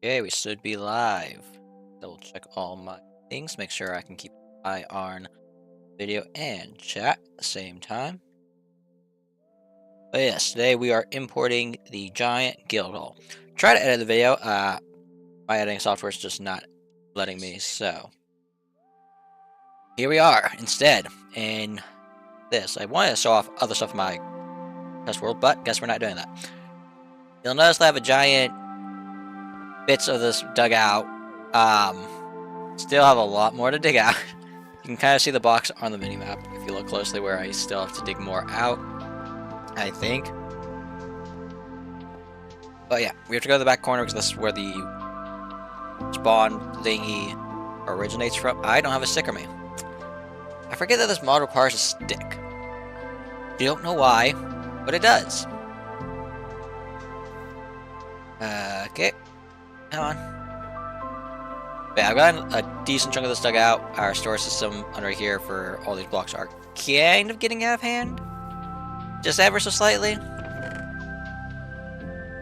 Okay, we should be live. Double check all my things, make sure I can keep an eye on video and chat at the same time. But yes, today we are importing the giant guild hall. Try to edit the video, my editing software is just not letting me, so here we are instead in this. I wanted to show off other stuff in my test world, but guess we're not doing that. You'll notice that I have a giant bits of this dug out. Still have a lot more to dig out. You can kind of see the box on the minimap if you look closely where I still have to dig more out, I think. But yeah, we have to go to the back corner because this is where the spawn thingy originates from. I don't have a stick on me. I forget that this mod requires a stick. You don't know why, but it does. Okay. Come on. Yeah, I've gotten a decent chunk of this dug out. Our storage system under here for all these blocks are kind of getting out of hand. Just ever so slightly.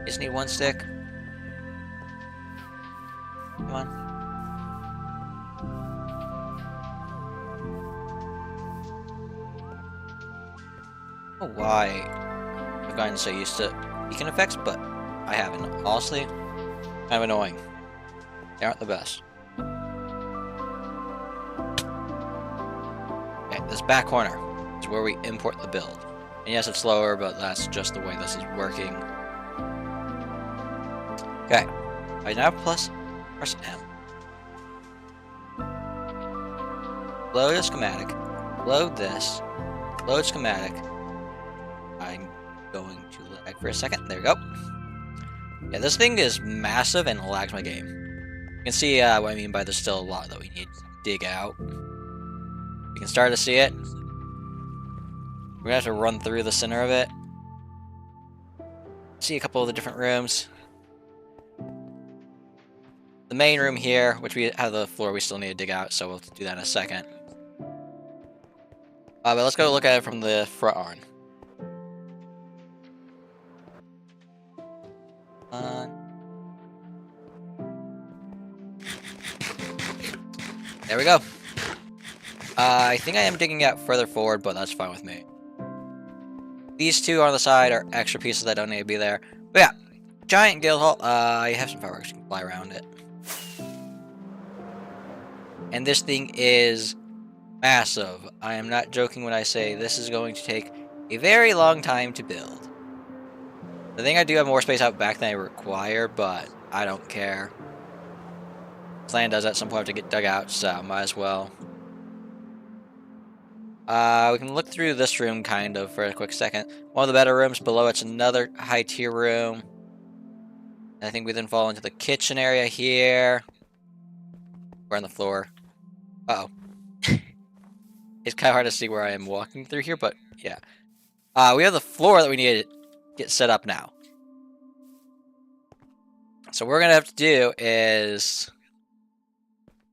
Just need one stick. Come on. I don't know why I've gotten so used to beacon effects, but I haven't. Honestly, kind of annoying. They aren't the best. Okay, this back corner is where we import the build. And yes, it's slower, but that's just the way this is working. Okay, I now press M. Load a schematic. Load this. Load schematic. I'm going to lag for a second. There we go. Yeah, this thing is massive and lags my game. You can see what I mean by there's still a lot that we need to dig out. You can start to see it. We're gonna have to run through the center of it. See a couple of the different rooms. The main room here, which we have the floor we still need to dig out, so we'll do that in a second. But let's go look at it from the front on. There we go. I think I am digging out further forward, but that's fine with me. These two on the side are extra pieces that don't need to be there. But yeah, giant guild hall. I have some fireworks, you can fly around it. And this thing is massive. I am not joking when I say this is going to take a very long time to build. I think I do have more space out back than I require, but I don't care. Plan does at some point have to get dug out, so might as well. We can look through this room kind of for a quick second. One of the better rooms below it's another high tier room. I think we then fall into the kitchen area here. We're on the floor. Uh-oh. It's kind of hard to see where I am walking through here, but yeah. We have the floor that we need to get set up now. So what we're going to have to do is...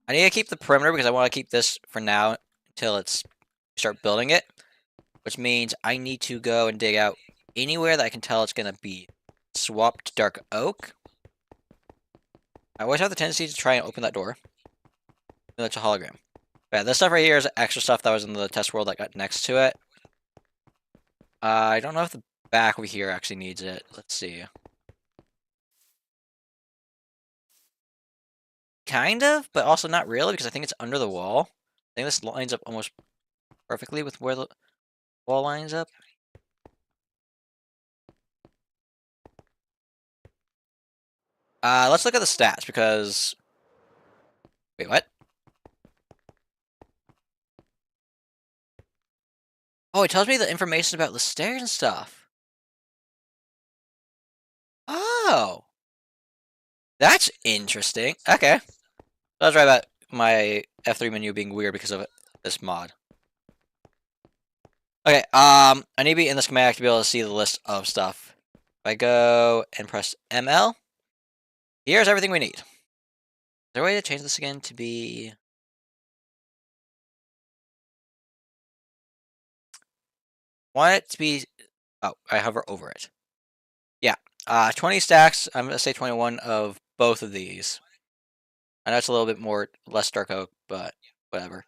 I need to keep the perimeter because I want to keep this for now until it's start building it. Which means I need to go and dig out anywhere that I can tell it's going to be swapped to dark oak. I always have the tendency to try and open that door. That's a hologram. Yeah, this stuff right here is extra stuff that was in the test world that got next to it. I don't know if the back over here actually needs it. Let's see. Kind of, but also not really because I think it's under the wall. I think this lines up almost perfectly with where the wall lines up. Let's look at the stats because... Wait, what? Oh, it tells me the information about the stairs and stuff. Oh! That's interesting. Okay. I was right about my F3 menu being weird because of this mod. Okay, I need to be in the schematic to be able to see the list of stuff. If I go and press ML, here's everything we need. Is there a way to change this again to be... Want it to be... Oh, I hover over it. Yeah, 20 stacks, I'm going to say 21 of both of these. I know it's a little bit more less dark oak, but whatever.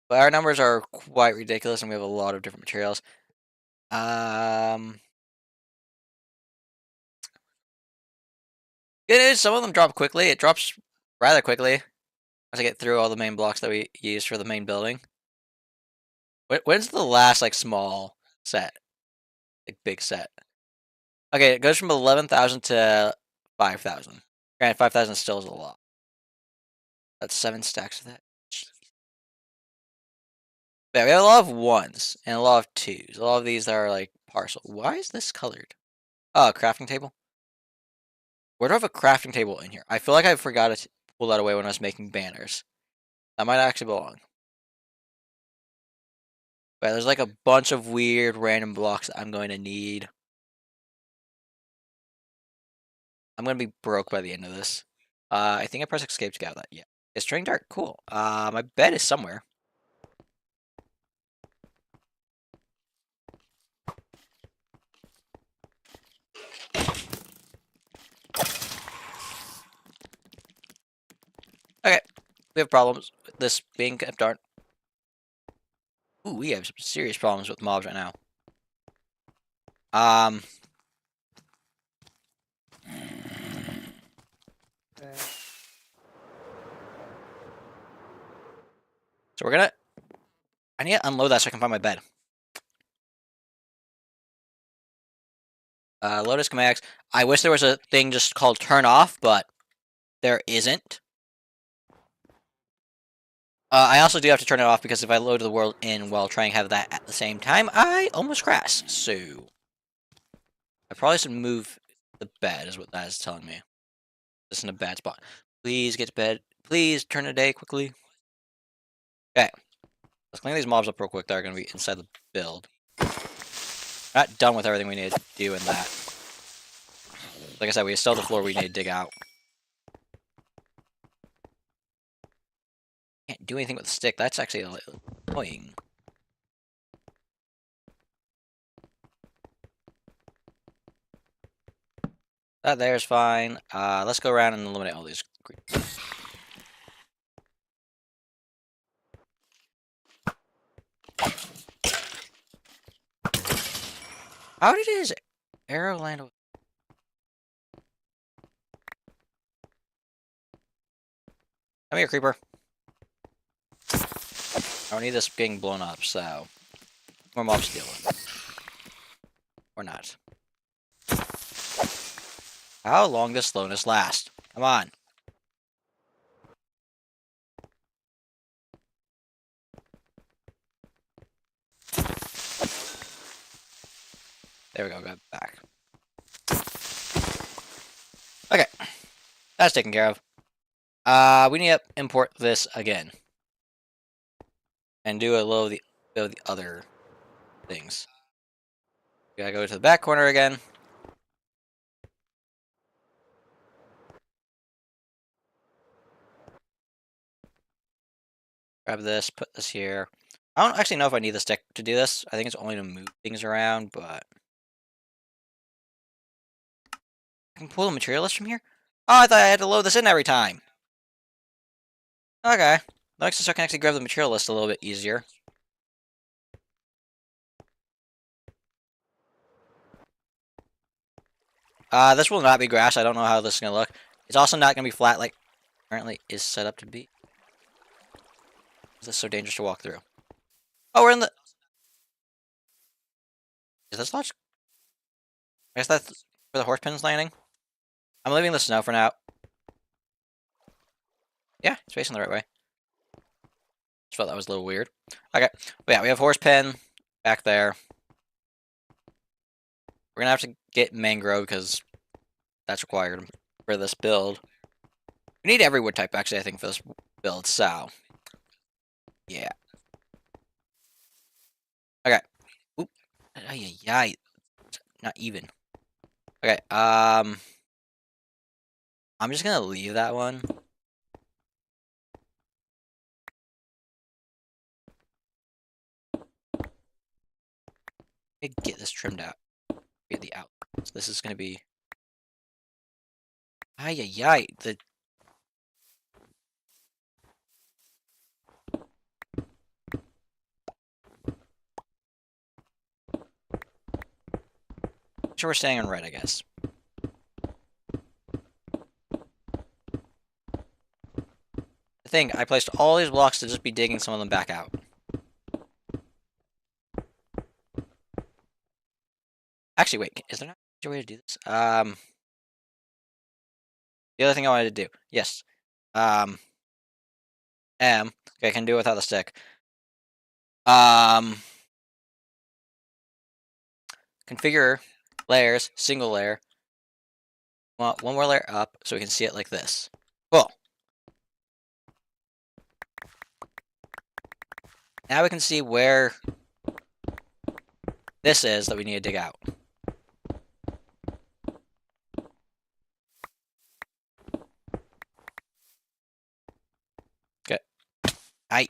But our numbers are quite ridiculous, and we have a lot of different materials. It is. Some of them drop quickly. It drops rather quickly as I get through all the main blocks that we use for the main building. When's the last like small set, like big set? Okay, it goes from 11,000 to 5,000. Granted, 5,000 still is a lot. That's 7 stacks of that. Jeez. Yeah, we have a lot of ones and a lot of twos. A lot of these are like partial. Why is this colored? Oh, crafting table. Where do I have a crafting table in here? I feel like I forgot to pull that away when I was making banners. That might actually belong. But there's like a bunch of weird random blocks that I'm going to need. I'm going to be broke by the end of this. I think I pressed escape to get out of that. Yeah. It's turning dark. Cool. My bed is somewhere. Okay. We have problems with this being kept dark. Ooh, we have some serious problems with mobs right now. So we're gonna... I need to unload that so I can find my bed. Load schematics. I wish there was a thing just called turn off, but there isn't. I also do have to turn it off because if I load the world in while trying to have that at the same time, I almost crash. So I probably should move the bed, is what that is telling me. This is in a bad spot. Please get to bed. Please turn the day quickly. Okay. Let's clean these mobs up real quick that are going to be inside the build. Not done with everything we need to do in that. Like I said, we still have the floor we need to dig out. Can't do anything with the stick. That's actually annoying. That there's fine. Let's go around and eliminate all these. How did his arrow land? Come here, creeper. I don't need this getting blown up, so more mobs to deal with. Or not. How long does slowness last? Come on. There we go, got it back. Okay. That's taken care of. We need to import this again. And do a little of the other things. We gotta go to the back corner again. Grab this, put this here. I don't actually know if I need the stick to do this. I think it's only to move things around, but... I can pull the material list from here? Oh, I thought I had to load this in every time. Okay. That makes it so I can actually grab the material list a little bit easier. This will not be grass. I don't know how this is going to look. It's also not going to be flat like currently is set up to be. This is so dangerous to walk through. Oh, we're in the... Is this lodge? I guess that's where the horse pin's landing. I'm leaving the snow for now. Yeah, it's facing the right way. Just felt that was a little weird. Okay, but yeah, we have horse pen back there. We're gonna have to get mangrove because that's required for this build. We need every wood type actually, I think, for this build. So, yeah. Okay. Oop. Ay, not even. Okay. I'm just gonna leave that one. Get this trimmed out. Get the out. So this is gonna be Ay, ay, ay. So we're staying on red, I guess. The thing, I placed all these blocks to just be digging some of them back out. Actually, wait, is there not a way to do this? The other thing I wanted to do. Yes. Okay, I can do it without the stick. Configure layers, single layer. Want one more layer up so we can see it like this. Cool. Now we can see where this is that we need to dig out. Okay. I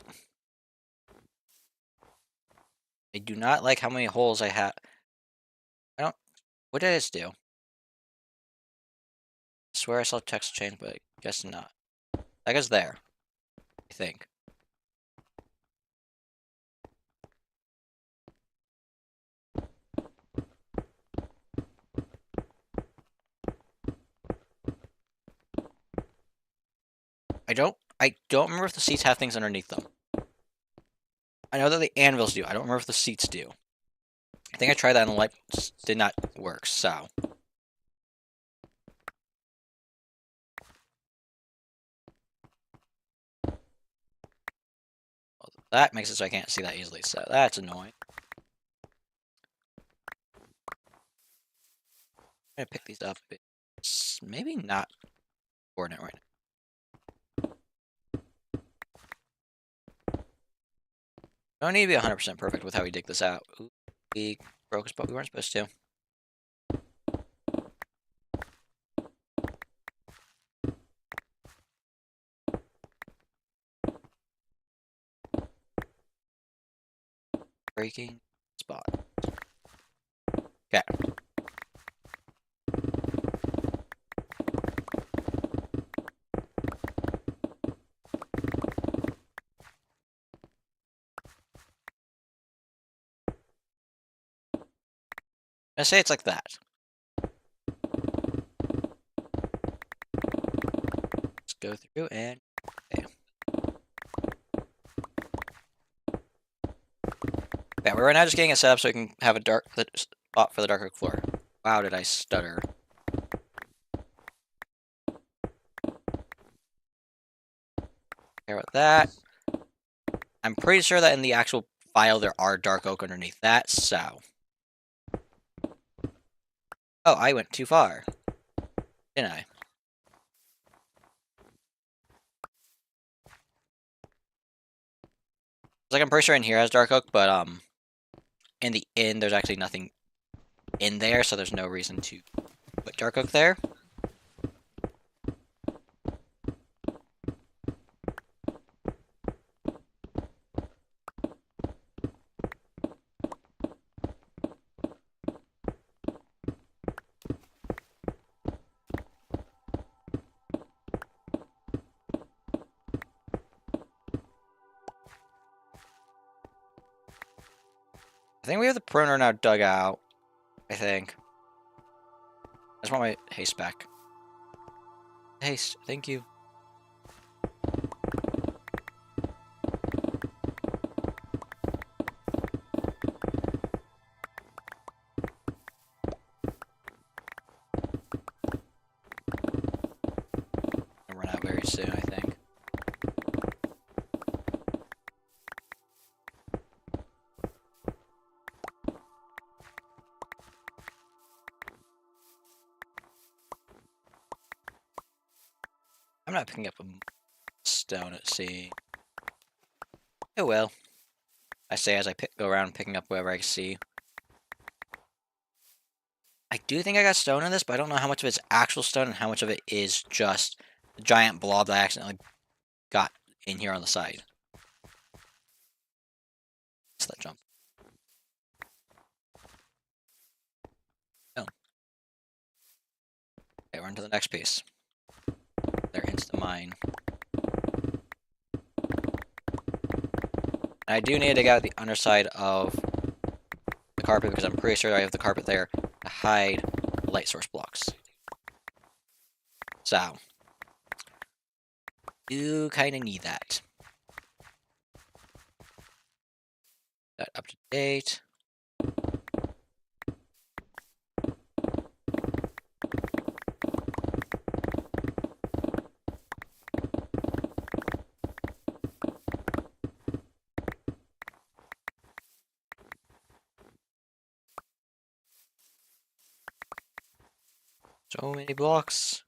do not like how many holes I have. I don't. What did I just do? I swear I saw text change, but I guess not. That goes there, I think. I don't remember if the seats have things underneath them. I know that the anvils do. I don't remember if the seats do. I think I tried that and the light did not work, so. Well, that makes it so I can't see that easily, so that's annoying. I'm gonna pick these up. It's maybe not coordinate right now. Don't need to be 100% perfect with how we dig this out. Ooh, we broke a spot we weren't supposed to. Breaking spot. Okay. I say it's like that. Let's go through and. Okay. Yeah, we're right now just getting it set up so we can have a dark spot for the dark oak floor. Wow, did I stutter? Care about that. I'm pretty sure that in the actual file there are dark oak underneath that, so. Oh, I went too far. Didn't I? It's like I'm pretty sure in here has dark oak, but in the inn there's actually nothing in there, so there's no reason to put dark oak there. I think we have the perimeter now dug out. I think. I just want my haste back. Haste, thank you. I'll run out very soon, I think. I'm not picking up a stone at sea. Oh well. I say as I go around picking up whatever I see. I do think I got stone in this, but I don't know how much of it's actual stone and how much of it is just the giant blob that I accidentally got in here on the side. What's that jump? Oh. Okay, we're on to the next piece. their insta mine. And I do need to dig out the underside of the carpet because I'm pretty sure I have the carpet there to hide the light source blocks. So, do kind of need that. That up to date. So many blocks.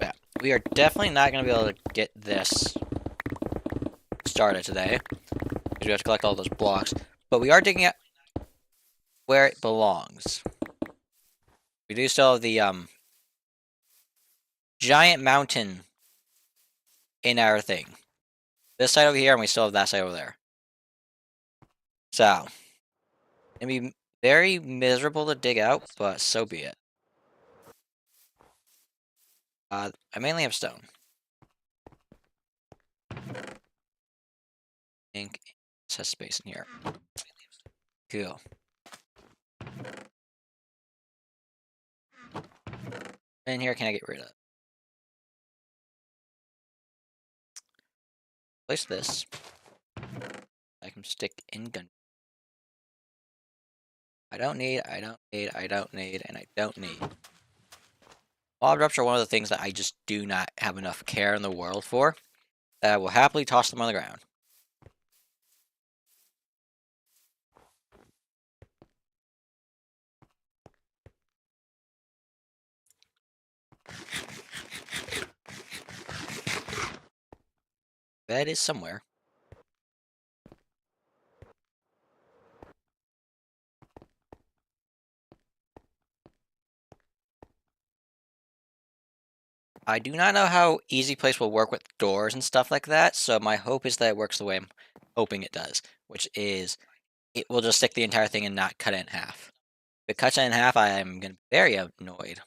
Yeah, we are definitely not going to be able to get this started today, because we have to collect all those blocks, but we are digging out where it belongs. We do still have the giant mountain in our thing. This side over here, and we still have that side over there. So, it'd be very miserable to dig out, but so be it. I mainly have stone. I think this has space in here. Cool. And here, can I get rid of it? Place this. I can stick in gun. I don't need, and I don't need. Mob drops are one of the things that I just do not have enough care in the world for. That I will happily toss them on the ground. Bed is somewhere. I do not know how Easy Place will work with doors and stuff like that, so my hope is that it works the way I'm hoping it does, which is it will just stick the entire thing and not cut it in half. If it cuts it in half, I am going to be very annoyed.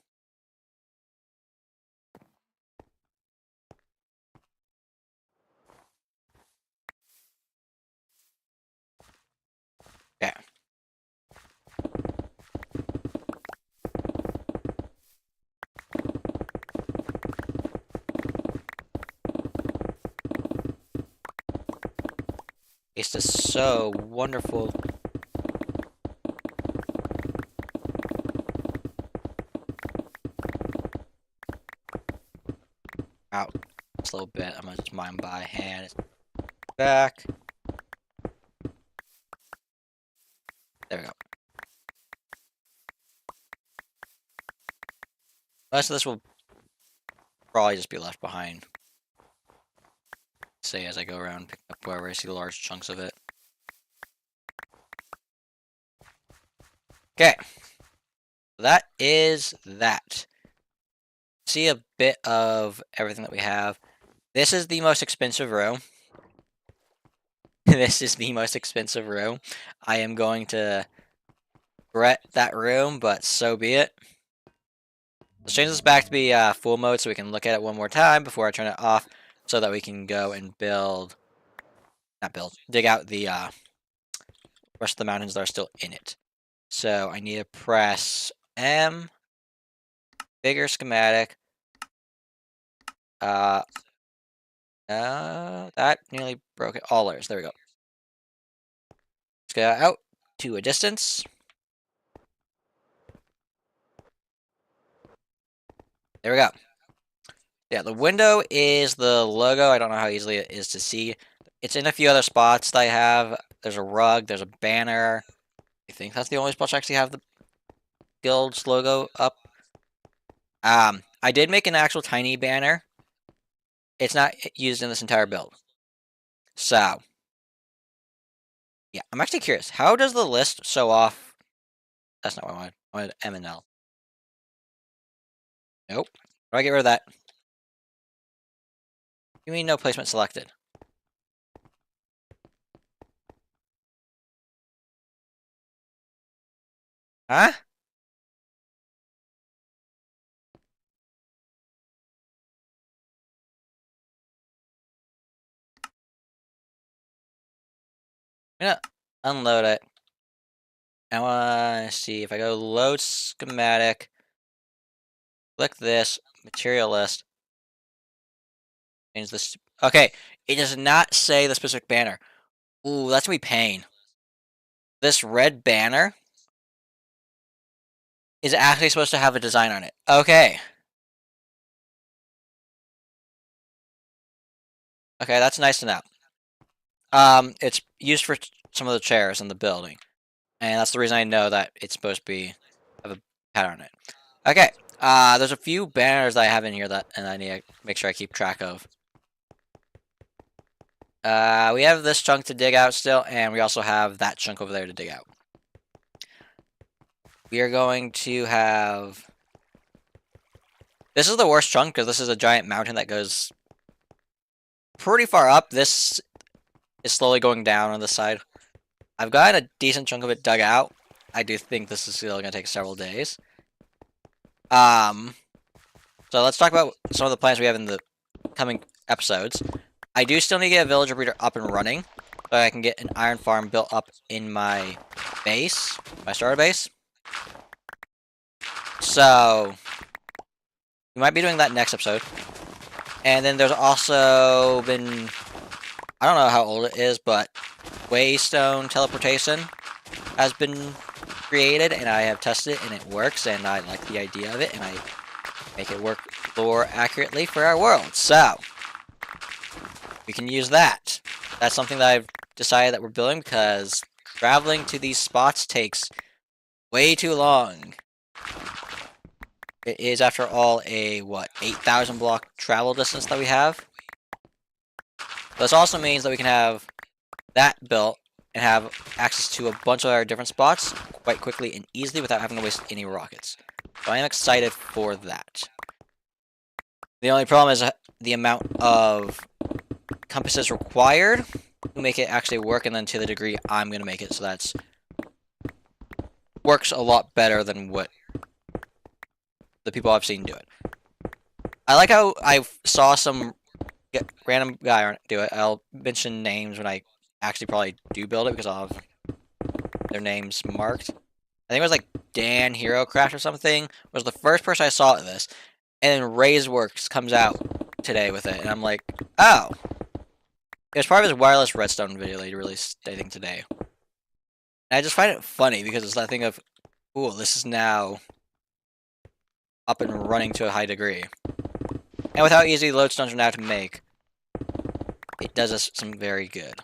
Okay. It's just so wonderful. Out just a little bit. I'm gonna just mine by hand. Back. There we go. The rest of this will probably just be left behind. Say as I go around picking up wherever I see the large chunks of it. Okay. That is that. See a bit of everything that we have. This is the most expensive room. This is the most expensive room. I am going to regret that room, but so be it. Let's change this back to be full mode so we can look at it one more time before I turn it off, so that we can go and dig out the rest of the mountains that are still in it. So I need to press M, bigger schematic. That nearly broke it. All layers. There we go. Let's go out to a distance. There we go. Yeah, the window is the logo. I don't know how easily it is to see. It's in a few other spots that I have. There's a rug. There's a banner. I think that's the only spot I actually have the guild's logo up. I did make an actual tiny banner. It's not used in this entire build. So, yeah, I'm actually curious. How does the list show off? That's not what I wanted. I wanted M and L. Nope. How do I get rid of that? You mean no placement selected? Huh? I'm gonna unload it. I want to see if I go load schematic, click this, material list, change this. Okay, it does not say the specific banner. Ooh, that's gonna be pain. This red banner is actually supposed to have a design on it. Okay. Okay, that's nice to know. It's used for some of the chairs in the building, and that's the reason I know that it's supposed to be have a pattern on it. Okay, there's a few banners that I have in here that, and I need to make sure I keep track of. We have this chunk to dig out still, and we also have that chunk over there to dig out. We are going to have... This is the worst chunk, because this is a giant mountain that goes pretty far up. This is slowly going down on this side. I've got a decent chunk of it dug out. I do think this is still going to take several days. So let's talk about some of the plans we have in the coming episodes. I do still need to get a villager breeder up and running, so I can get an iron farm built up in my base, my starter base. So we might be doing that next episode. And then there's also been, I don't know how old it is, but Waystone teleportation has been created, and I have tested it, and it works, and I like the idea of it, and I make it work more accurately for our world. So we can use that. That's something that I've decided that we're building, because traveling to these spots takes way too long. It is, after all, a, 8,000 block travel distance that we have. This also means that we can have that built and have access to a bunch of our different spots quite quickly and easily without having to waste any rockets. So I am excited for that. The only problem is the amount of compasses required to make it actually work, and then to the degree I'm going to make it so that's works a lot better than what the people I've seen do it. I like how I saw some random guy do it. I'll mention names when I actually probably do build it, because I'll have their names marked. I think it was like Dan HeroCraft or something was the first person I saw at this, and then RaiseWorks comes out today with it, and I'm like, oh. It was part of his wireless redstone video that he released, I think, today. And I just find it funny, because it's that thing of, ooh, this is now up and running to a high degree. And with how easy lodestones are now to make, it does us some very good.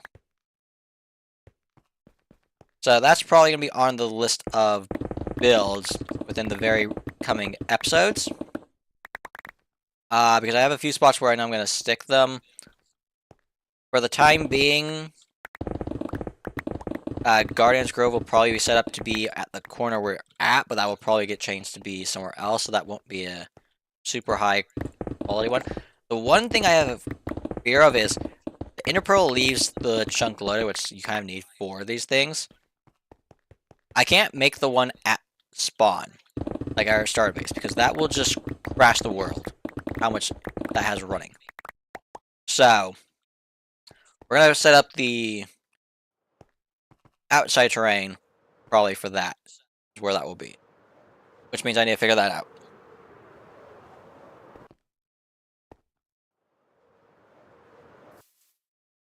So that's probably going to be on the list of builds within the very coming episodes. Because I have a few spots where I know I'm going to stick them. For the time being, Guardian's Grove will probably be set up to be at the corner we're at, but that will probably get changed to be somewhere else, so that won't be a super high quality one. The one thing I have fear of is the Ender Pearl leaves the chunk loaded, which you kind of need for these things. I can't make the one at spawn, like our starter base, because that will just crash the world, how much that has running. So we're going to set up the outside terrain, probably for that, is where that will be. Which means I need to figure that out.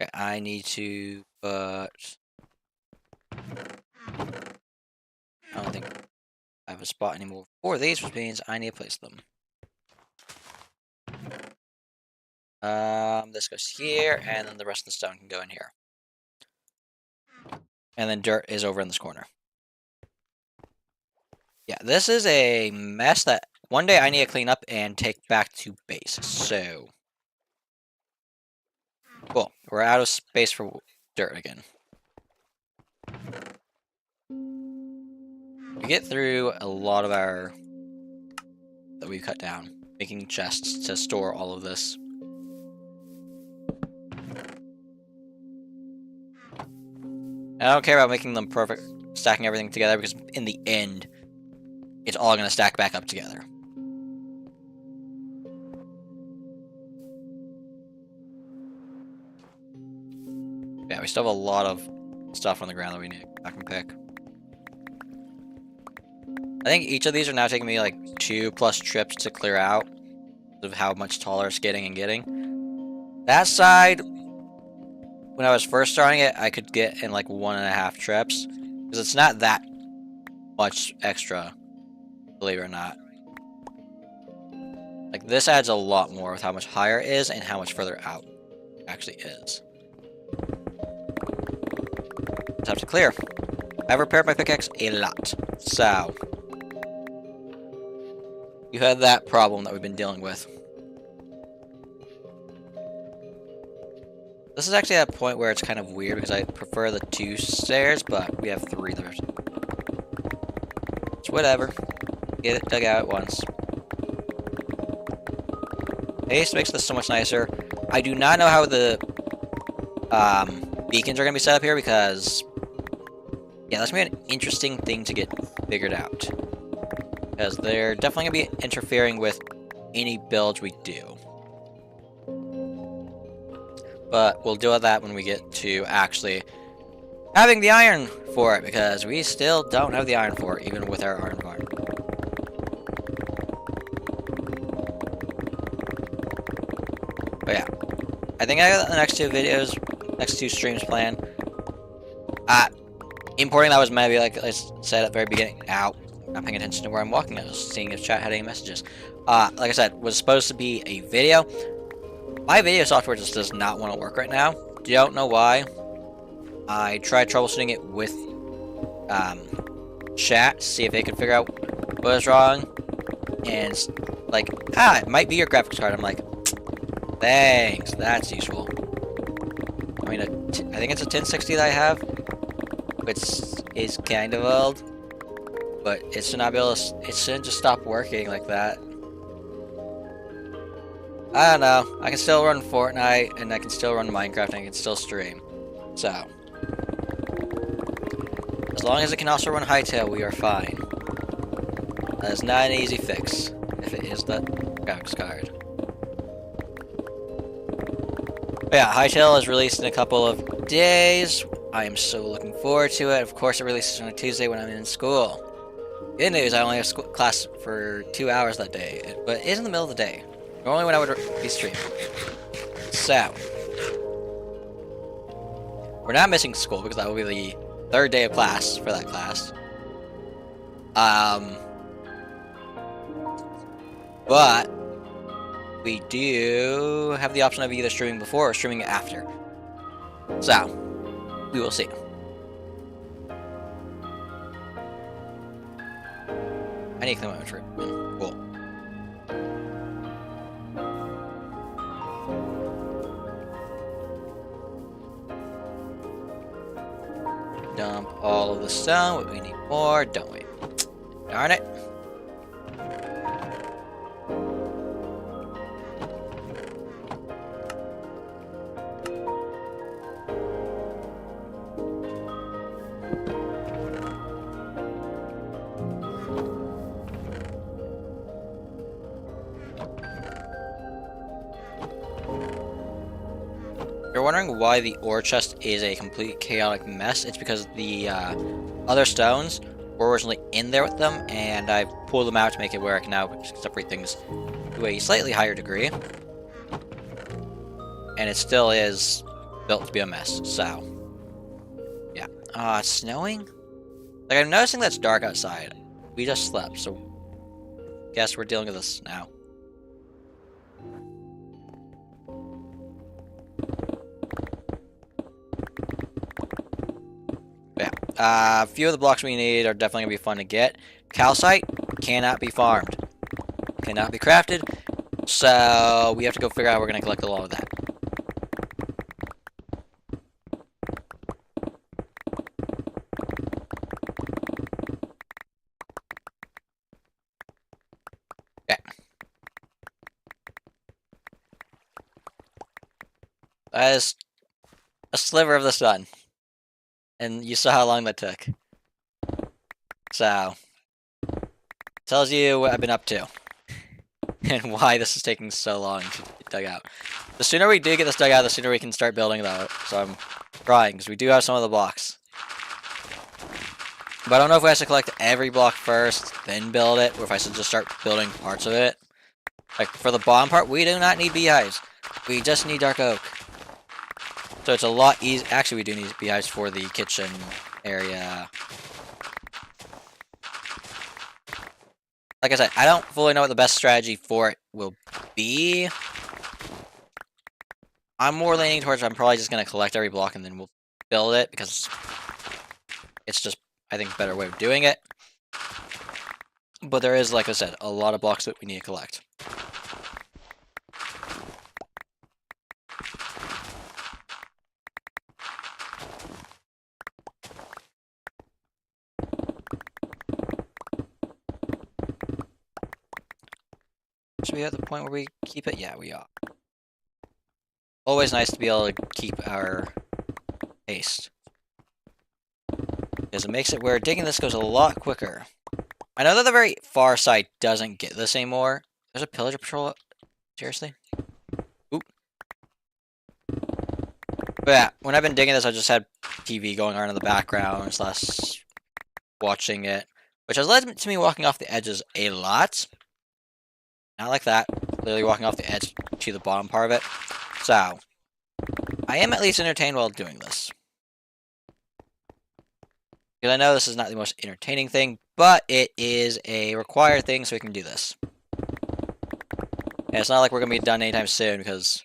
Okay, I need to put... I don't think I have a spot anymore for these, which means I need to place them. This goes here, and then the rest of the stone can go in here. And then dirt is over in this corner. Yeah, this is a mess that one day I need to clean up and take back to base. So, cool. We're out of space for dirt again. We get through a lot of our that we've cut down, making chests to store all of this. And I don't care about making them perfect, stacking everything together, because in the end, it's all going to stack back up together. Yeah, we still have a lot of stuff on the ground that we need I can pick. I think each of these are now taking me like 2+ trips to clear out of how much taller it's getting and getting. That side, when I was first starting it, I could get in like 1.5 trips, because it's not that much extra, believe it or not. Like, this adds a lot more with how much higher it is and how much further out it actually is. Time to clear. I've repaired my pickaxe a lot, so you had that problem that we've been dealing with. This is actually at a point where it's kind of weird because I prefer the 2 stairs, but we have 3 there. It's whatever. Get it dug out at once. Haste makes this so much nicer. I do not know how the beacons are going to be set up here, because yeah, that's going to be an interesting thing to get figured out, because they're definitely going to be interfering with any builds we do. But we'll deal with that when we get to actually having the iron for it, because we still don't have the iron for it, even with our iron farm. But yeah, I think I got the next 2 videos, next 2 streams planned. Importing that was maybe, like I said at the very beginning. Ow, not paying attention to where I'm walking. I was seeing if chat had any messages. Like I said, was supposed to be a video. My video software just does not want to work right now. Don't know why. I tried troubleshooting it with chat to see if they could figure out what was wrong. And like, it might be your graphics card. I'm like, thanks, that's useful. I mean, I think it's a 1060 that I have, which is kind of old, but it should not be able to, it shouldn't just stop working like that. I don't know. I can still run Fortnite, and I can still run Minecraft, and I can still stream. So, as long as it can also run Hightail, we are fine. That is not an easy fix, if it is the graphics card. But yeah, Hightail is released in a couple of days. I am so looking forward to it. Of course, it releases on a Tuesday when I'm in school. Good news, I only have class for 2 hours that day, but it is in the middle of the day. Normally when I would be streaming. So, we're not missing school because that will be the 3rd day of class for that class. But we do have the option of either streaming before or streaming after. So, we will see. I need to clean my inventory. Cool. Dump all of the stone, but we need more, don't we? Darn it. You're wondering why the ore chest is a complete chaotic mess. It's because the other stones were originally in there with them, and I pulled them out to make it where I can now separate things to a slightly higher degree. And it still is built to be a mess, so yeah. It's snowing? Like, I'm noticing that it's dark outside. We just slept, so guess we're dealing with this now. Yeah, a few of the blocks we need are definitely going to be fun to get. Calcite cannot be farmed. Cannot be crafted. So we have to go figure out how we're going to collect a lot of that. Okay. That is a sliver of the sun. And you saw how long that took. So, tells you what I've been up to. And why this is taking so long to get dug out. The sooner we do get this dug out, the sooner we can start building though. So I'm trying, because we do have some of the blocks. But I don't know if we have to collect every block first, then build it, or if I should just start building parts of it. Like, for the bottom part, we do not need beehives. We just need dark oak. So it's a lot easier. Actually, we do need beehives for the kitchen area. Like I said, I don't fully know what the best strategy for it will be. I'm more leaning towards I'm probably just going to collect every block and then we'll build it, because it's just, I think, a better way of doing it. But there is, like I said, a lot of blocks that we need to collect. Should we at the point where we keep it? Yeah, we are. Always nice to be able to keep our haste, because it makes it where digging this goes a lot quicker. I know that the very far side doesn't get this anymore. There's a pillager patrol. Seriously? Oop. But yeah, when I've been digging this, I just had TV going on in the background, slash watching it, which has led to me walking off the edges a lot. Not like that. Literally walking off the edge to the bottom part of it. So, I am at least entertained while doing this. Because I know this is not the most entertaining thing, but it is a required thing so we can do this. And it's not like we're going to be done anytime soon, because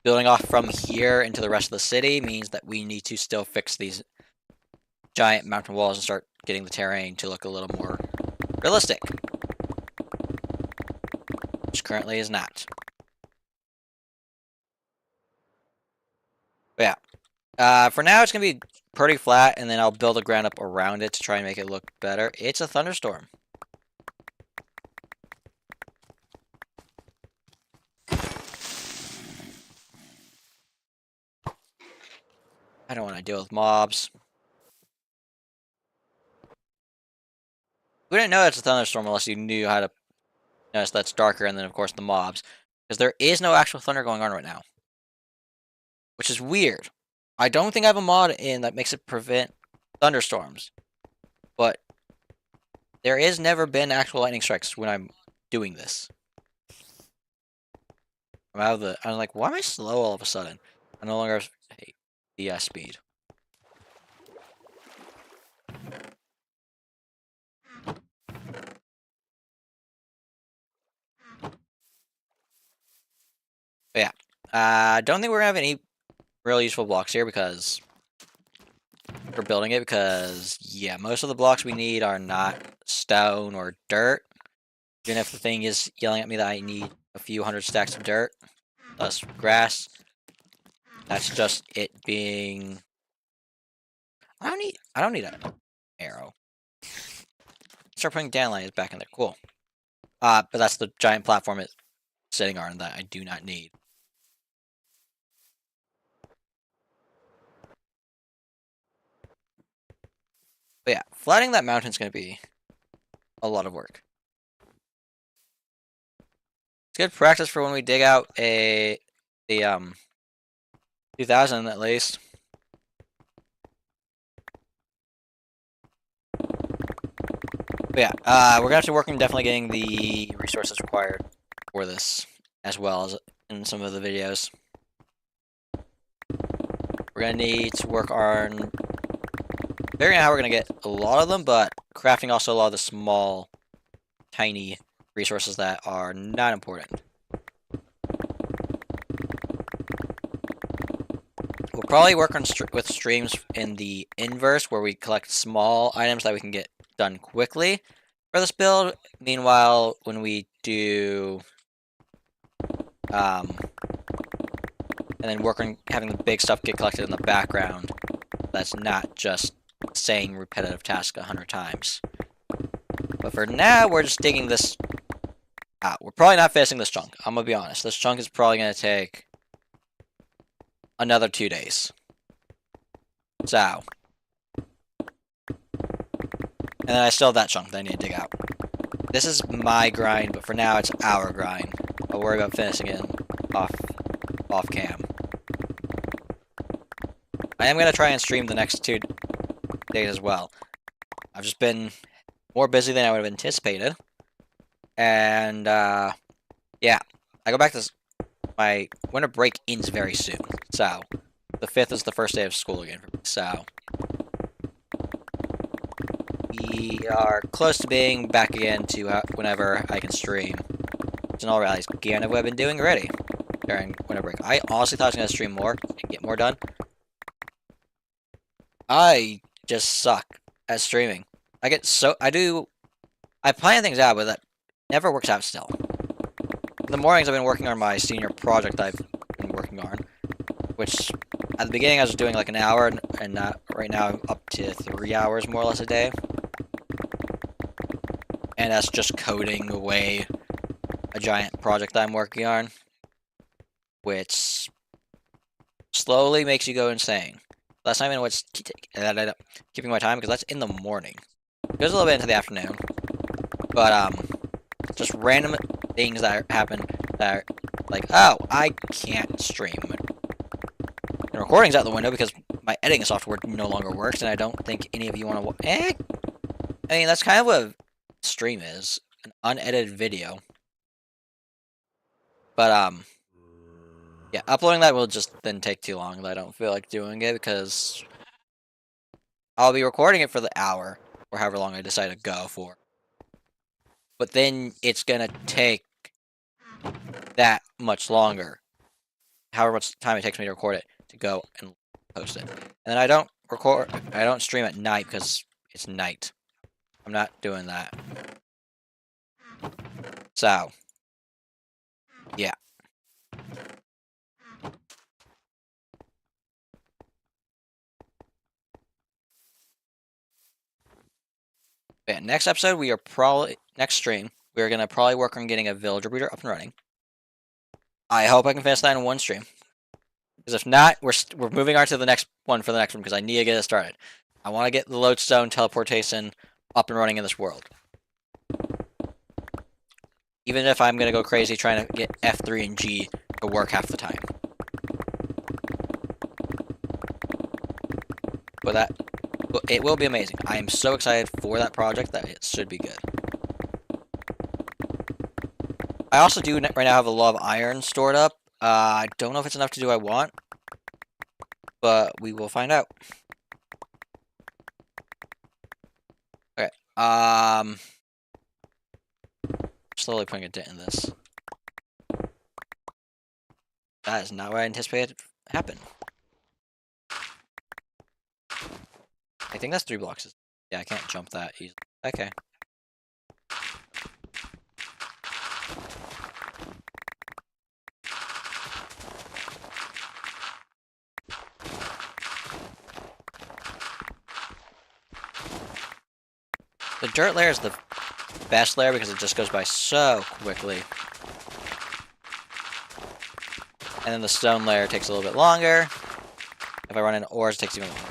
building off from here into the rest of the city means that we need to still fix these giant mountain walls and start getting the terrain to look a little more realistic. Which currently is not. But yeah. For now, it's going to be pretty flat, and then I'll build a ground up around it to try and make it look better. It's a thunderstorm. I don't want to deal with mobs. We didn't know it's a thunderstorm unless you knew how to notice that's darker, and then, of course, the mobs. Because there is no actual thunder going on right now. Which is weird. I don't think I have a mod in that makes it prevent thunderstorms. But there is never been actual lightning strikes when I'm doing this. I'm like, why am I slow all of a sudden? I no longer have the speed. But yeah. I don't think we're gonna have any real useful blocks here because we're building it, because yeah, most of the blocks we need are not stone or dirt. Even if the thing is yelling at me that I need a few hundred stacks of dirt, thus grass. That's just it being. I don't need an arrow. Start putting dandelions back in there. Cool. But that's the giant platform it's sitting on that I do not need. But yeah, flattening that mountain's gonna be a lot of work. It's good practice for when we dig out the 2000 at least. But yeah, we're gonna have to work on definitely getting the resources required for this, as well as in some of the videos. We're gonna need to work on figuring out how we're gonna get a lot of them, but crafting also a lot of the small, tiny resources that are not important. We'll probably work on with streams in the inverse, where we collect small items that we can get done quickly for this build. Meanwhile, when we do and then work on having the big stuff get collected in the background, that's not just saying repetitive task 100 times. But for now, we're just digging this out. We're probably not finishing this chunk. I'm gonna be honest. This chunk is probably gonna take another 2 days. So, And then I still have that chunk that I need to dig out. This is my grind, but for now it's our grind. I'll worry about finishing it off cam. I am going to try and stream the next 2 days as well. I've just been more busy than I would have anticipated. And, yeah. I go back to my winter break ends very soon. So, the 5th is the first day of school again for me. So, we are close to being back again to whenever I can stream. It's an all realities again of what I've been doing already during winter break. I honestly thought I was going to stream more and get more done. I just suck at streaming. I plan things out, but that never works out still. In the mornings, I've been working on my senior project I've been working on, which at the beginning I was doing like an hour, and right now I'm up to 3 hours more or less a day. And that's just coding away a giant project that I'm working on, which slowly makes you go insane. That's not even what's keeping my time, because that's in the morning. It goes a little bit into the afternoon, but just random things that happen that are like, oh, I can't stream. And recording's out the window because my editing software no longer works, and I don't think any of you want to. I mean, that's kind of what a stream is, an unedited video. But yeah, uploading that will just then take too long, and I don't feel like doing it because I'll be recording it for the hour or however long I decide to go for. But then it's gonna take that much longer, however much time it takes me to record it, to go and post it. And then I don't stream at night because it's night. I'm not doing that. So, yeah. Yeah, next episode, next stream, we are going to probably work on getting a villager breeder up and running. I hope I can finish that in one stream. Because if not, we're moving on to the next one for the next one, because I need to get it started. I want to get the lodestone teleportation up and running in this world. Even if I'm going to go crazy trying to get F3 and G to work half the time. But it will be amazing. I am so excited for that project that it should be good. I also do right now have a lot of iron stored up. I don't know if it's enough to do what I want, but we will find out. Okay. Slowly putting a dent in this. That is not what I anticipated to happen. I think that's 3 blocks. Yeah, I can't jump that easily. Okay. The dirt layer is the best layer because it just goes by so quickly. And then the stone layer takes a little bit longer. If I run into ores, it takes even longer.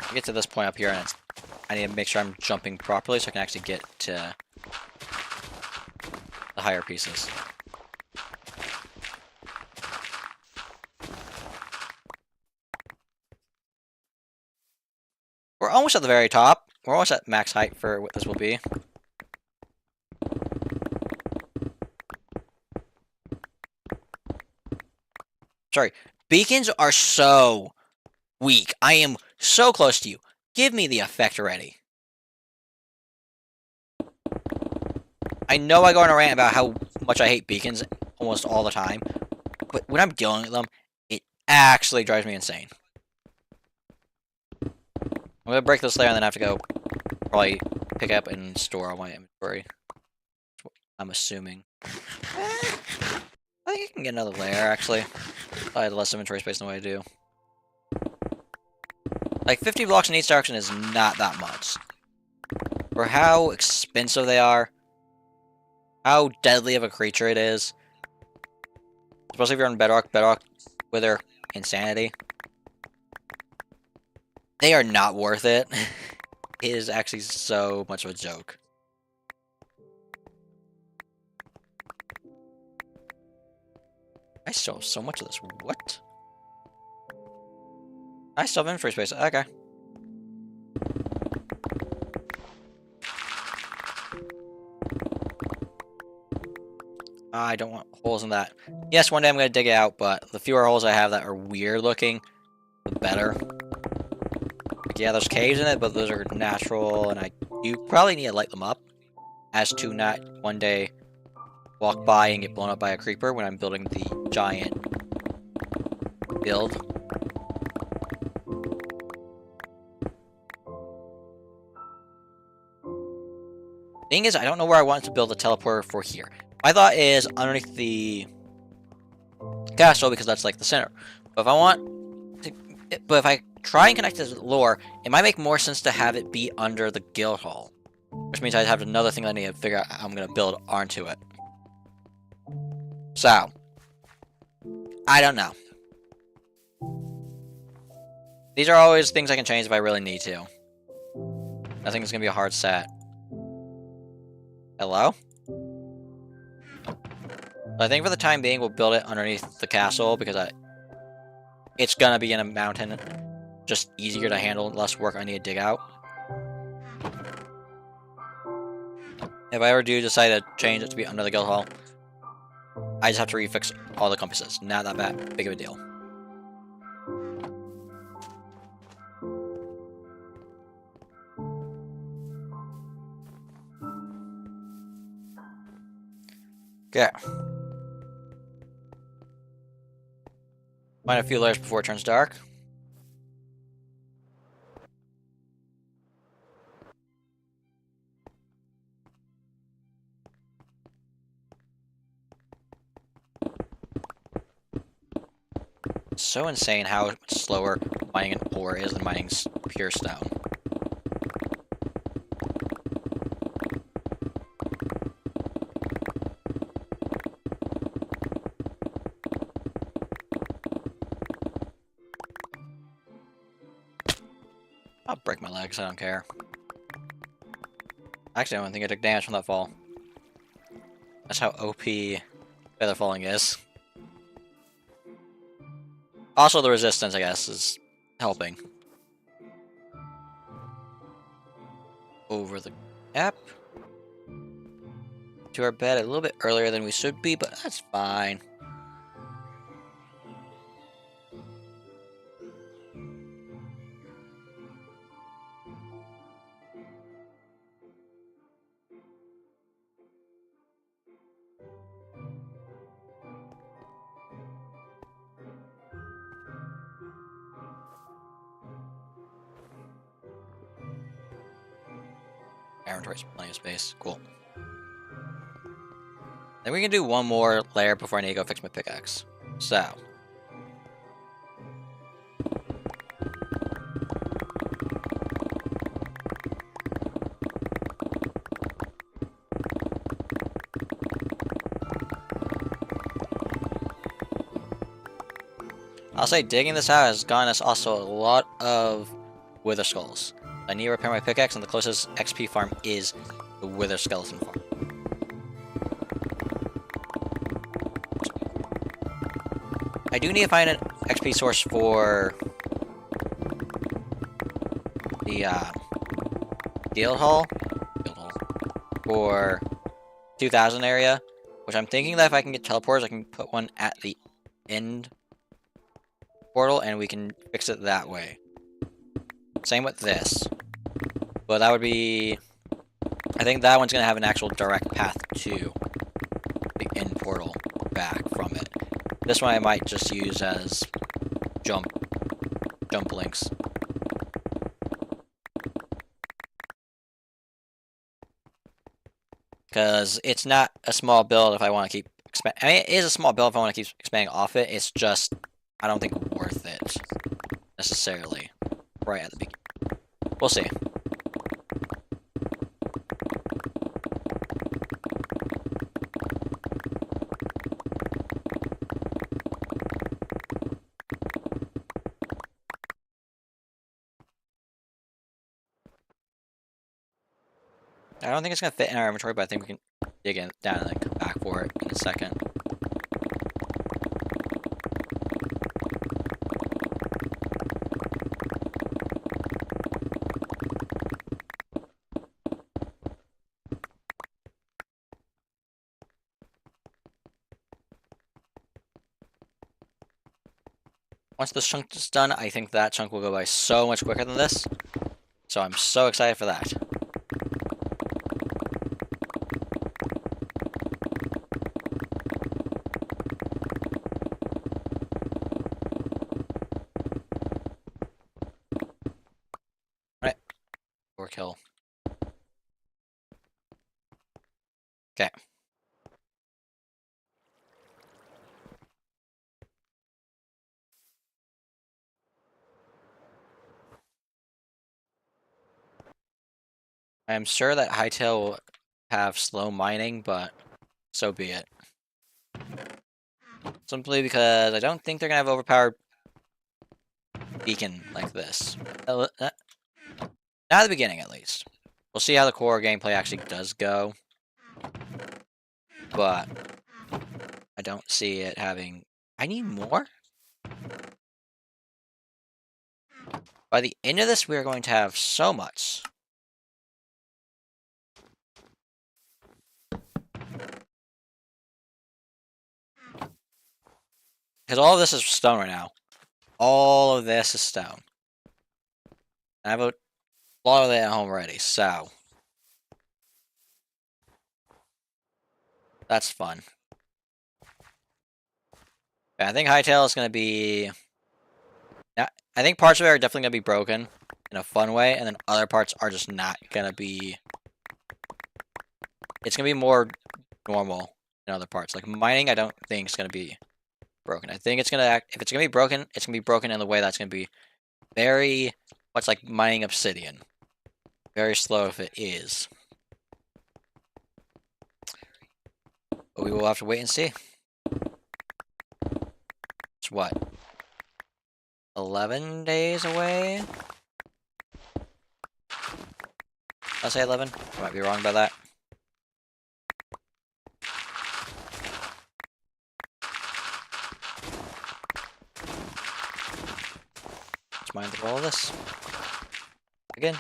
I get to this point up here, and I need to make sure I'm jumping properly so I can actually get to the higher pieces. We're almost at the very top. We're almost at max height for what this will be. Sorry. Beacons are so weak. I am so close to you. Give me the effect already. I know I go on a rant about how much I hate beacons almost all the time, but when I'm dealing with them, it actually drives me insane. I'm gonna break this layer and then I have to go probably pick up and store all my inventory. I'm assuming. I think I can get another layer, actually. I had less inventory space than what I do. Like, 50 blocks in each direction is not that much. For how expensive they are, how deadly of a creature it is, Especially if you're on Bedrock. Bedrock, Wither, Insanity. They are not worth it. It is actually so much of a joke. I still have so much of this. What? I still have inventory space. Okay. I don't want holes in that. Yes, one day I'm going to dig it out, but the fewer holes I have that are weird looking, the better. Like, yeah, there's caves in it, but those are natural, and you probably need to light them up, as to not one day walk by and get blown up by a creeper when I'm building the giant build. Thing is, I don't know where I want to build a teleporter for here. My thought is underneath the castle, because that's like the center. But if I try and connect to the lore, it might make more sense to have it be under the guild hall, which means I'd have another thing that I need to figure out how I'm going to build onto it. So, I don't know. These are always things I can change if I really need to. I think it's going to be a hard set. Hello? I think for the time being, we'll build it underneath the castle, because it's going to be in a mountain. Just easier to handle, less work I need to dig out. If I ever do decide to change it to be under the guild hall, I just have to refix all the compasses. Not that big of a deal. Okay. Find a few layers before it turns dark. So insane how much slower mining an ore is than mining pure stone. I'll break my legs, I don't care. Actually, I don't think I took damage from that fall. That's how OP feather falling is. Also, the resistance, I guess, is helping. Over the gap. To our bed a little bit earlier than we should be, but that's fine. Inventory's plenty of space. Cool. Then we can do one more layer before I need to go fix my pickaxe. So. I'll say digging this out has gotten us also a lot of wither skulls. I need to repair my pickaxe, and the closest XP farm is the wither skeleton farm. I do need to find an XP source for the guild hall for 2000 area, which I'm thinking that if I can get teleporters, I can put one at the end portal, and we can fix it that way. Same with this. But that would be... I think that one's going to have an actual direct path to the end portal back from it. This one I might just use as jump links. Because it's not a small build if I want to keep expanding. I mean, it is a small build if I want to keep expanding off it. It's just, I don't think worth it necessarily right at the beginning. We'll see. I don't think it's gonna fit in our inventory, but I think we can dig it down and then come back for it in a second. Once this chunk is done, I think that chunk will go by so much quicker than this. So I'm so excited for that. Alright. Overkill. Okay. I'm sure that Hightail will have slow mining, but so be it. Simply because I don't think they're gonna have overpowered beacon like this. Not at the beginning, at least. We'll see how the core gameplay actually does go. But I don't see it having... I need more? By the end of this, we are going to have so much. Because all of this is stone right now. All of this is stone. I have a lot of it at home already, so... That's fun. I think Hightail is going to be... I think parts of it are definitely going to be broken in a fun way, and then other parts are just not going to be... It's going to be more normal in other parts. Like, mining, I don't think is going to be broken. I think it's going to act... If it's going to be broken, it's going to be broken in the way that's going to be very much like mining obsidian. Very slow if it is. But we will have to wait and see. It's what? 11 days away? I'll say 11. I might be wrong about that. Let's mine through all of this. Again.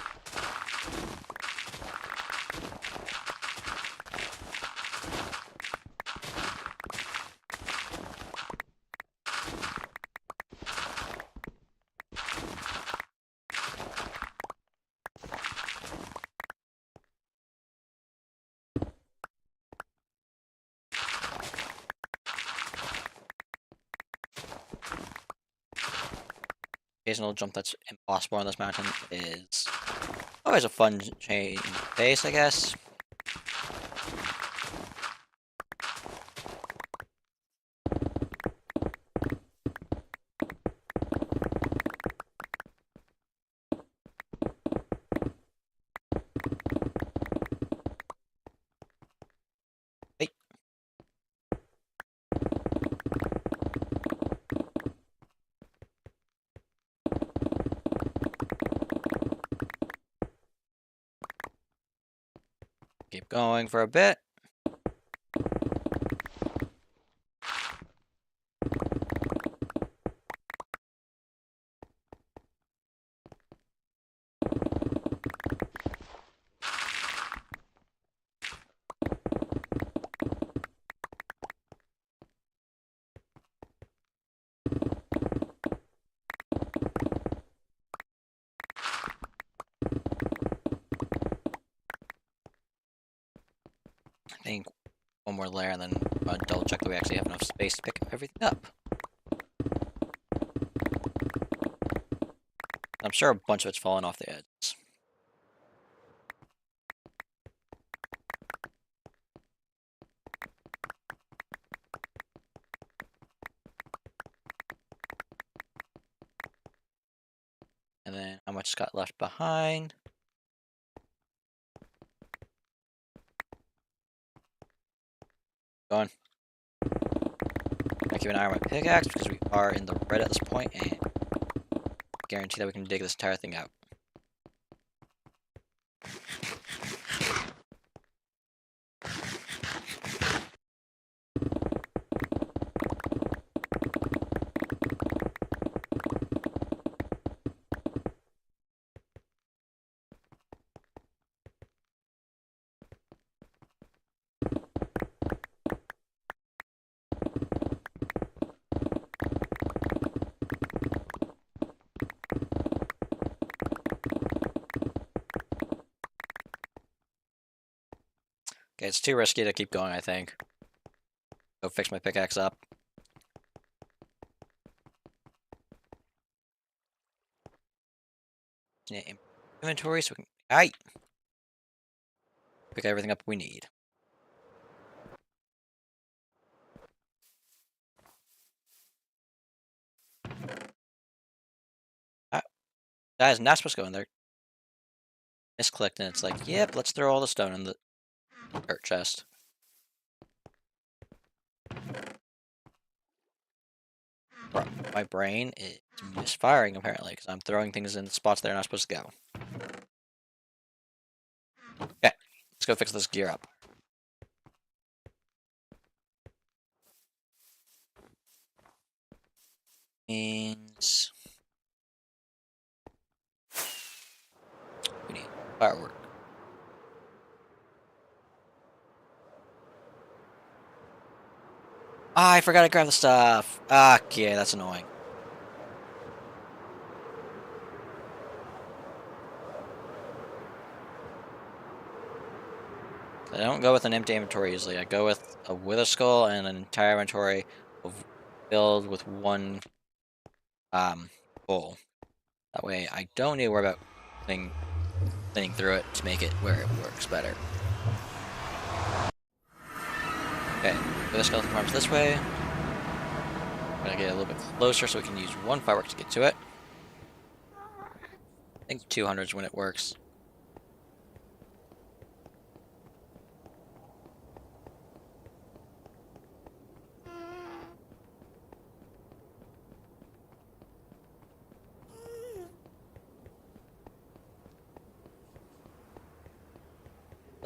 Occasional jump that's impossible on this mountain is always a fun change of pace, I guess. Hey. Keep going for a bit. I think one more layer and then double check that we actually have enough space to pick everything up. I'm sure a bunch of it's fallen off the edges. And then how much got left behind? Going. I keep an eye on my pickaxe because we are in the red at this point and guarantee that we can dig this entire thing out. Okay, it's too risky to keep going, I think. Go fix my pickaxe up. Yeah, inventory so we can... Aight! Pick everything up we need. Ah, that is not supposed to go in there. Misclicked and it's like, yep, let's throw all the stone in the dirt chest. Bro, my brain is misfiring apparently because I'm throwing things in spots they're not supposed to go. Okay, let's go fix this gear up. Means we need firework. Ah, I forgot to grab the stuff. Ah, yeah, that's annoying. I don't go with an empty inventory usually. I go with a wither skull and an entire inventory filled with one bowl. That way I don't need to worry about cleaning through it to make it where it works better. Okay, wither skeleton farms this way. I'm gonna get a little bit closer so we can use one firework to get to it. I think 200 is when it works.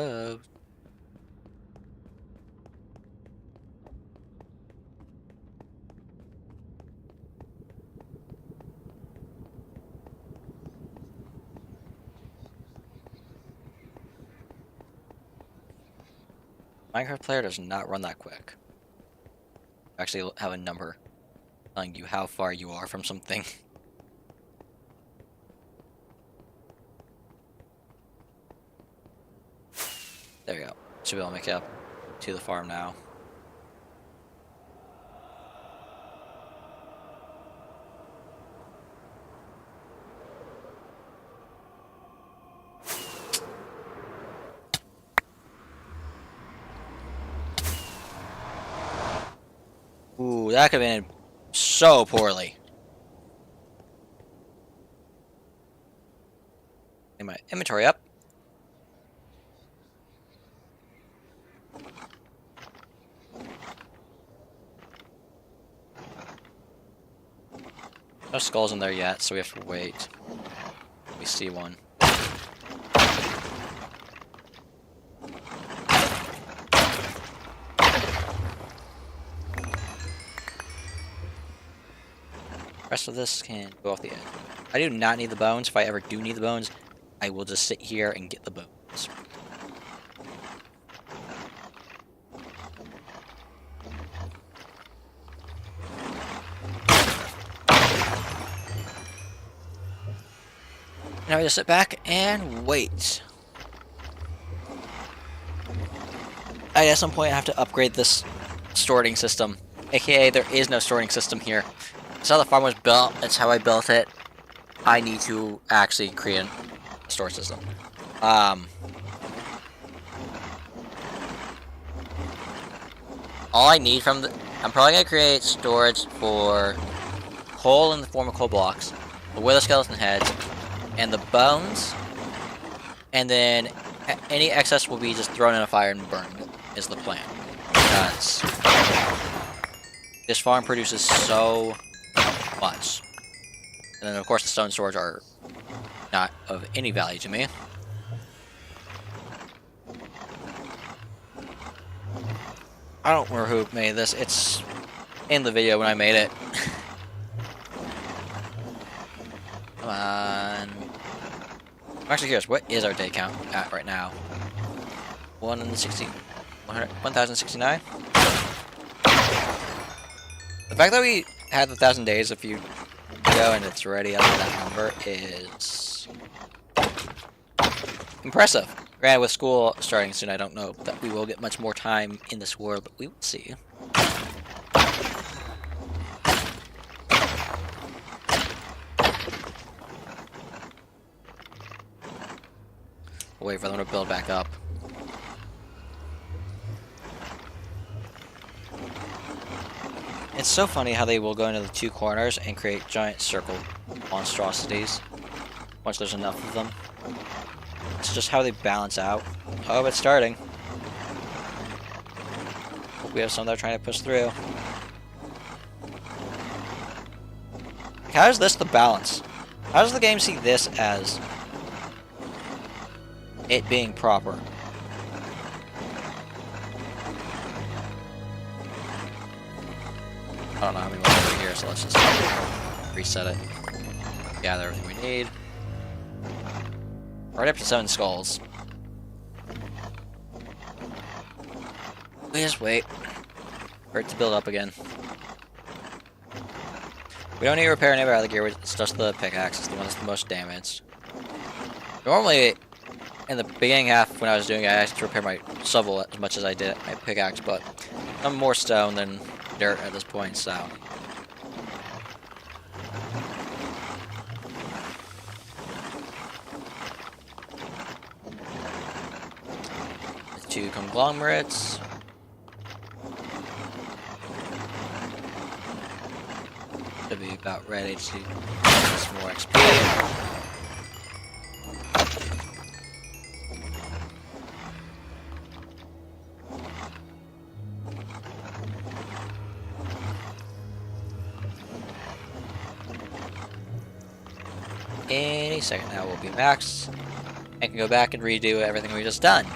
Oh. Minecraft player does not run that quick. Actually have a number telling you how far you are from something. There you go. Should be able to make it up to the farm now. Ooh, that could have been so poorly. Get my inventory up. No skulls in there yet, so we have to wait. We see one. The rest of this can go off the edge. I do not need the bones. If I ever do need the bones, I will just sit here and get the bones. Now we just sit back and wait. At some point I have to upgrade this sorting system. AKA there is no sorting system here. That's how the farm was built. That's how I built it. I need to actually create a store system. All I need from the... I'm probably going to create storage for coal in the form of coal blocks, the wither skeleton heads, and the bones, and then any excess will be just thrown in a fire and burned, is the plan. Because this farm produces so much. And then of course the stone swords are not of any value to me. I don't remember who made this. It's in the video when I made it. Come on. I'm actually curious, what is our day count at right now? 1069? The fact that we had the 1,000 days a few ago and it's already up to that number is impressive. Granted, with school starting soon, I don't know that we will get much more time in this world, but we will see. We'll wait for them to build back up. It's so funny how they will go into the two corners and create giant circle monstrosities once there's enough of them. It's just how they balance out. Oh, it's starting. Hope we have some that are trying to push through. How is this the balance? How does the game see this as it being proper? I don't know how many more over here, so let's just reset it. Gather everything we need. Right up to 7 skulls. We just wait for it to build up again. We don't need to repair any of our other gear, it's just the pickaxe. It's the one that's the most damaged. Normally, in the beginning half when I was doing it, I had to repair my shovel as much as I did my pickaxe, but I'm more stone than dirt at this point, so. The 2 conglomerates. Should be about ready to get some more XP. Any second now will be max. I can go back and redo everything we just done.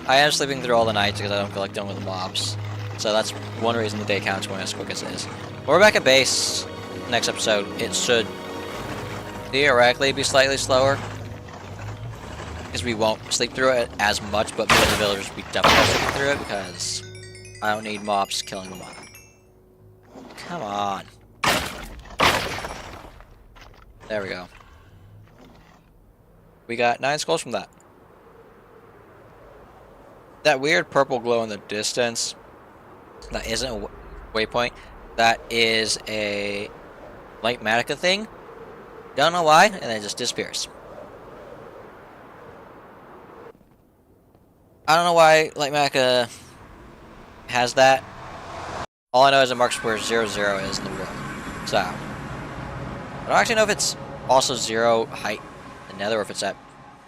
I am sleeping through all the nights because I don't feel like dealing with the mobs. So that's one reason the day count's going as quick as it is. When we're back at base next episode, it should theoretically be slightly slower. Because we won't sleep through it as much, but because the villagers will be definitely sleeping through it because I don't need mobs killing them all. Come on. There we go. We got 9 skulls from that. That weird purple glow in the distance, that isn't a waypoint, that is a light Matica thing. Don't know why, and it just disappears. I don't know why light Matica has that. All I know is it marks where 0, 0 is in the world. So, I don't actually know if it's also 0 height in the nether or if it's at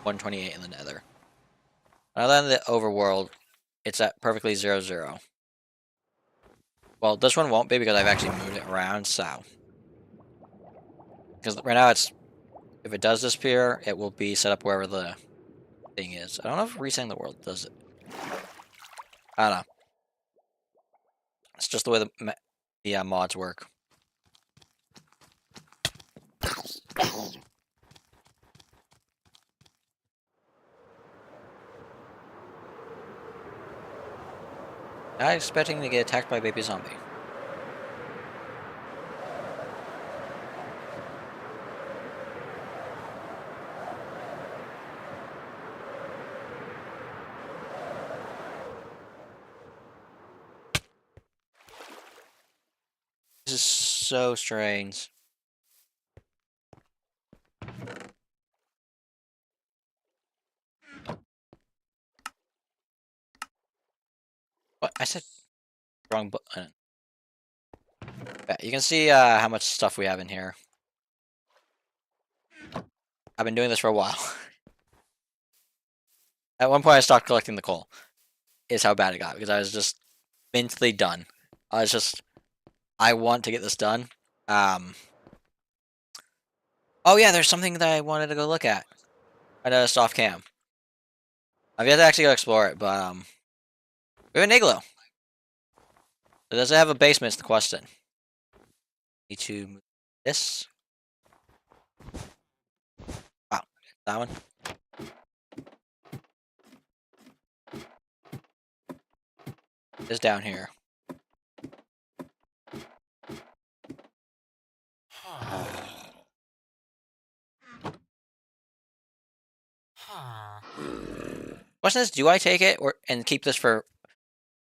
128 in the nether. Other than the overworld, it's at perfectly 0, 0. Well, this one won't be because I've actually moved it around, so. Because right now it's, if it does disappear, it will be set up wherever the thing is. I don't know if resetting the world does it. I don't know. It's just the way the mods work. Not expecting to get attacked by a baby zombie. This is so strange. What? I said wrong button. Yeah, you can see how much stuff we have in here. I've been doing this for a while. At one point I stopped collecting the coal. Is how bad it got, because I was just mentally done. I want to get this done. Oh yeah, there's something that I wanted to go look at. I noticed off cam. I've yet to actually go explore it, but we have an igloo. Does it have a basement is the question. Need to move this. Wow, that one. Is down here. Question is, do I take it and keep this for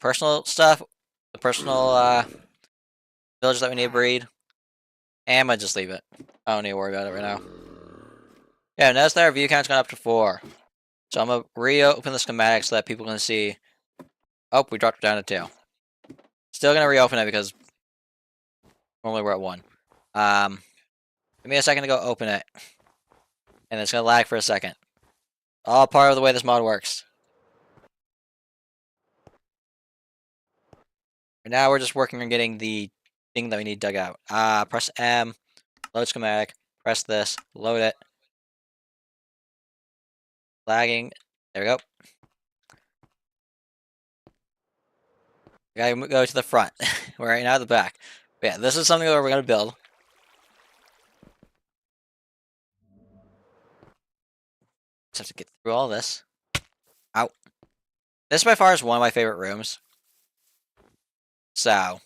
personal stuff? The personal village that we need to breed? And I'm gonna just leave it. I don't need to worry about it right now. Yeah, notice that our view count's gone up to 4. So I'm gonna reopen the schematic so that people can see. Oh, we dropped it down to 2. Still gonna reopen it because normally we're at 1. Give me a second to go open it. And it's gonna lag for a second. All part of the way this mod works. And now we're just working on getting the thing that we need dug out. Press M, load schematic, press this, load it. Lagging. There we go. We gotta go to the front. We're right now at the back. But yeah, this is something that we're gonna build. Just have to get through all this. Out. This by far is one of my favorite rooms. So,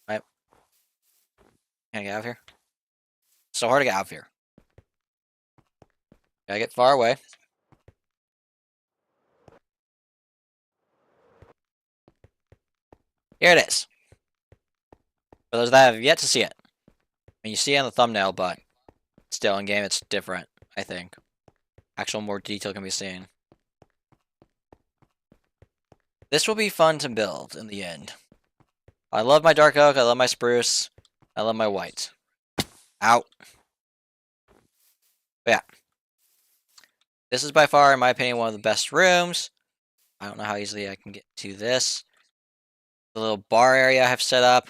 right. Can I get out of here? So hard to get out of here. Gotta get far away. Here it is. For those that have yet to see it. I mean, you see it on the thumbnail, but still in game it's different, I think. Actual more detail can be seen. This will be fun to build in the end. I love my dark oak, I love my spruce, I love my white. Out. But yeah. This is by far, in my opinion, one of the best rooms. I don't know how easily I can get to this. The little bar area I have set up.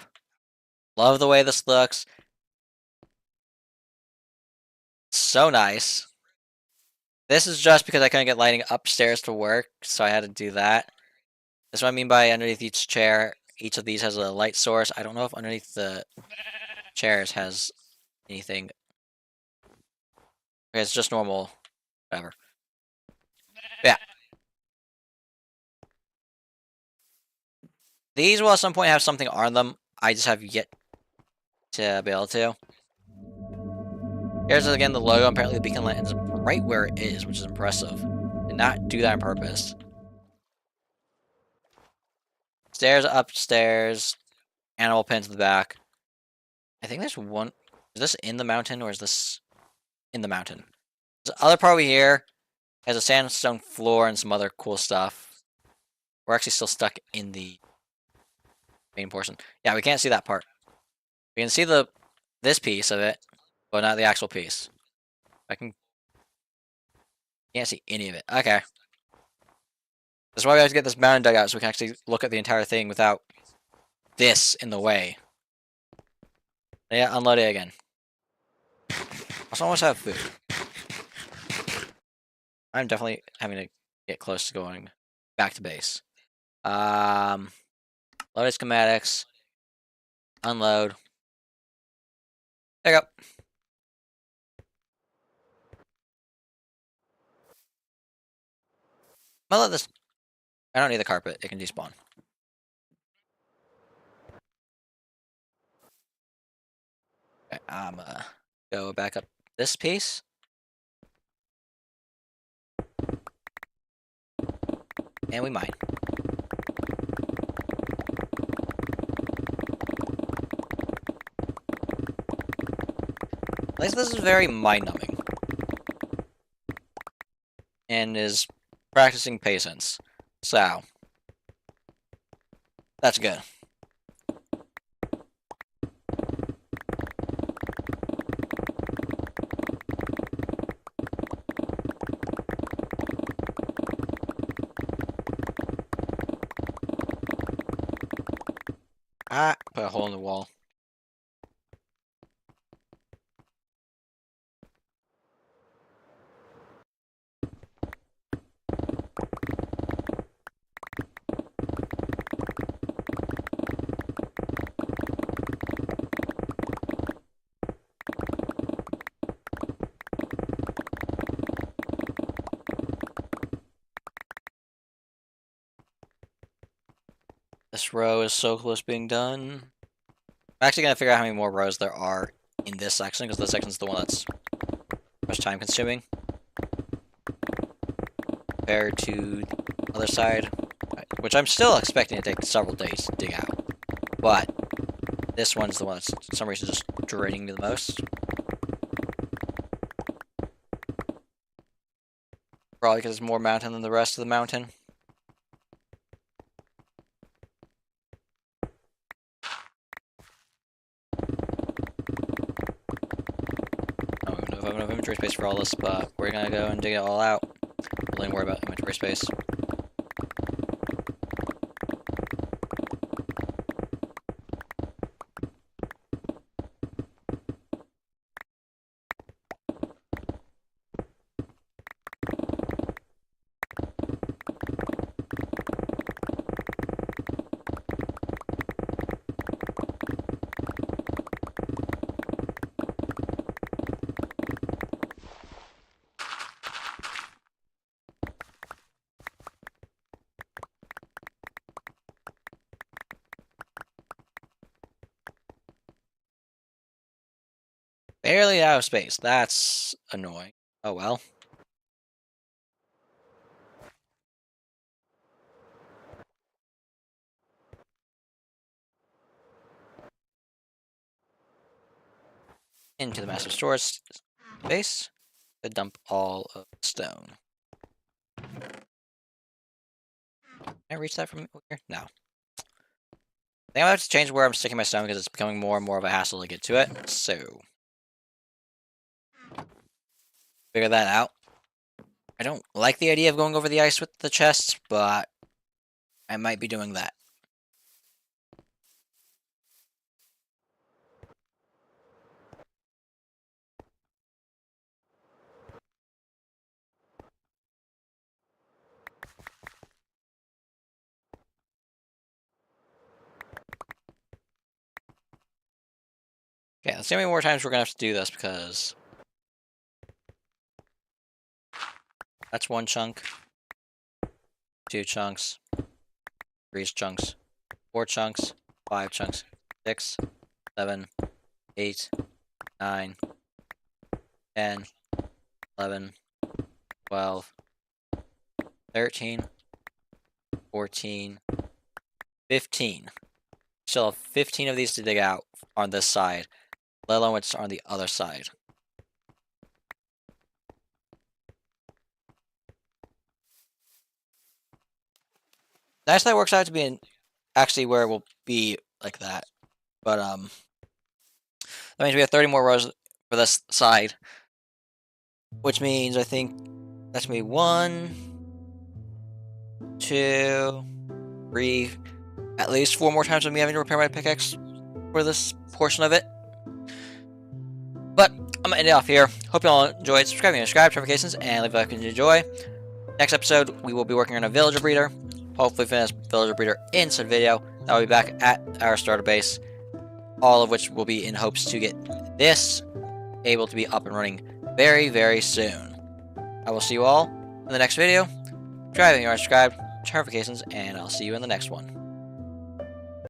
Love the way this looks. So nice. This is just because I couldn't get lighting upstairs to work, so I had to do that. That's what I mean by underneath each chair. Each of these has a light source. I don't know if underneath the chairs has anything. Okay, it's just normal. Whatever. Yeah. These will at some point have something on them. I just have yet to be able to. Here's again the logo. Apparently the beacon light ends up right where it is, which is impressive. Did not do that on purpose. Stairs upstairs. Animal pens in the back. I think there's one. Is this in the mountain or is this in the mountain? The other part over here has a sandstone floor and some other cool stuff. We're actually still stuck in the main portion. Yeah, we can't see that part. We can see this piece of it, but not the actual piece. Can't see any of it. Okay. That's why we have to get this mountain dug out so we can actually look at the entire thing without this in the way. Yeah, unload it again. Also, almost have food. I'm definitely having to get close to going back to base. Load schematics. Unload. There you go. I'm gonna let this. I don't need the carpet. It can despawn. Okay, I'm gonna go back up this piece. And we mine. At least this is very mind-numbing. And is practicing patience. So. That's good. Put a hole in the wall. This row is so close to being done. I'm actually gonna figure out how many more rows there are in this section, because this section's the one that's most time consuming. compared to the other side, which I'm still expecting to take several days to dig out. But this one's the one that's for some reason just draining me the most. Probably because it's more mountain than the rest of the mountain. I don't know if I have enough inventory space for all this, but we're gonna go and dig it all out. We'll only worry about inventory space. Barely out of space. That's annoying. Oh well. Into the massive storage space to dump all of the stone. Can I reach that from here? No. I think I have to change where I'm sticking my stone because it's becoming more and more of a hassle to get to it. So, figure that out. I don't like the idea of going over the ice with the chests, but I might be doing that. Okay, let's see how many more times we're gonna have to do this because that's one chunk, 2 chunks, 3 chunks, 4 chunks, 5 chunks, 6, 7, 8, 9, 10, 11, 12, 13, 14, 15. Still have 15 of these to dig out on this side, let alone what's on the other side. Nice that works out to be actually where it will be like that. But that means we have 30 more rows for this side, which means I think that's gonna be 1, 2, 3, at least 4 more times of me having to repair my pickaxe for this portion of it. But I'm gonna end it off here. Hope you all enjoyed. Subscribe and subscribe, turn notifications, and leave a like if you enjoy. Next episode, we will be working on a villager breeder. Hopefully finish villager breeder in said video. I'll be back at our starter base. All of which will be in hopes to get this able to be up and running very, very soon. I will see you all in the next video. Subscribe if you are subscribed, turn notifications, and I'll see you in the next one.